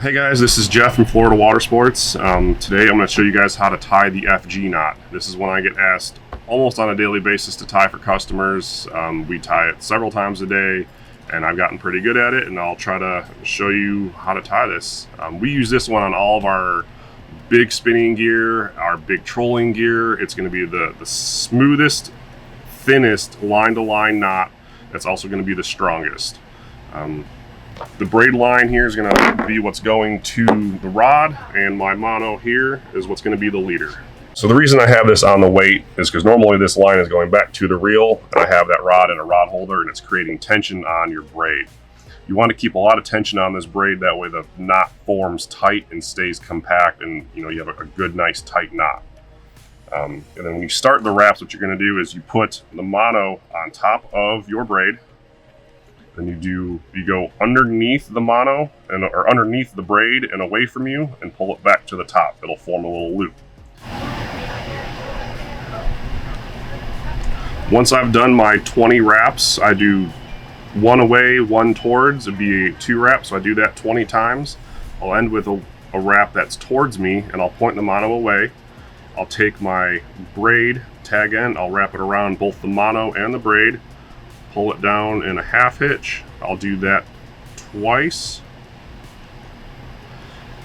Hey guys, this is Jeff from Florida Watersports. Today I'm going to show you guys how to tie the FG knot. This is one I get asked almost on a daily basis to tie for customers. We tie it several times a day and I've gotten pretty good at it, and I'll try to show you how to tie this. We use this one on all of our big spinning gear, our big trolling gear. It's going to be the smoothest, thinnest line-to-line knot. That's also going to be the strongest. The braid line here is going to be what's going to the rod, and my mono here is what's going to be the leader. So the reason I have this on the weight is because normally this line is going back to the reel, and I have that rod in a rod holder, and it's creating tension on your braid. You want to keep a lot of tension on this braid, that way the knot forms tight and stays compact, and you have a good, nice, tight knot. And then when you start the wraps, what you're going to do is you put the mono on top of your braid. Then you go underneath the mono or underneath the braid and away from you, and pull it back to the top. It'll form a little loop. Once I've done my 20 wraps, I do one away, one towards. It'd be 2 wraps, so I do that 20 times. I'll end with a wrap that's towards me, and I'll point the mono away. I'll take my braid tag end, I'll wrap it around both the mono and the braid, pull it down in a half hitch. I'll do that twice,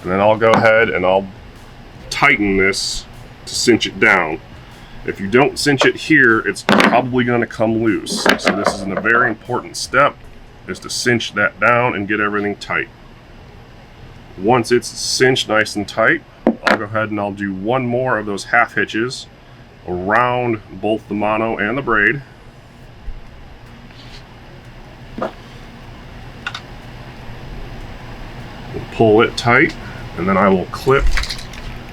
and then I'll go ahead and I'll tighten this to cinch it down. If you don't cinch it here, it's probably going to come loose. So this is a very important step, is to cinch that down and get everything tight. Once it's cinched nice and tight, I'll go ahead and I'll do one more of those half hitches around both the mono and the braid. Pull it tight, and then I will clip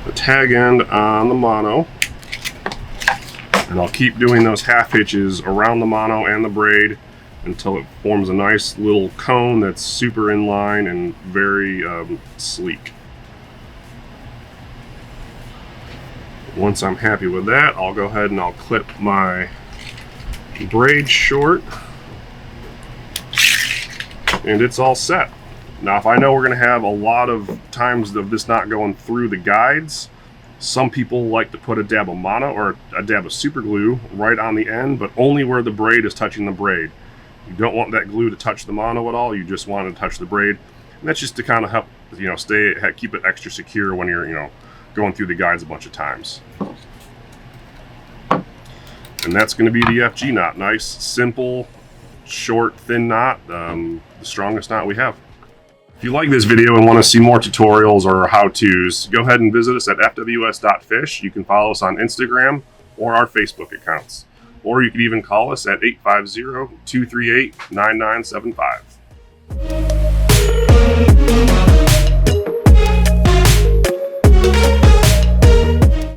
the tag end on the mono, and I'll keep doing those half hitches around the mono and the braid until it forms a nice little cone that's super in line and very sleek. Once I'm happy with that, I'll go ahead and I'll clip my braid short, and it's all set. Now, if I know we're going to have a lot of times of this not going through the guides, some people like to put a dab of mono or a dab of super glue right on the end, but only where the braid is touching the braid. You don't want that glue to touch the mono at all. You just want it to touch the braid, and that's just to kind of help keep it extra secure when you're going through the guides a bunch of times. And that's going to be the FG knot. Nice, simple, short, thin knot. The strongest knot we have. If you like this video and want to see more tutorials or how-tos, go ahead and visit us at fws.fish. You can follow us on Instagram or our Facebook accounts. Or you can even call us at 850-238-9975.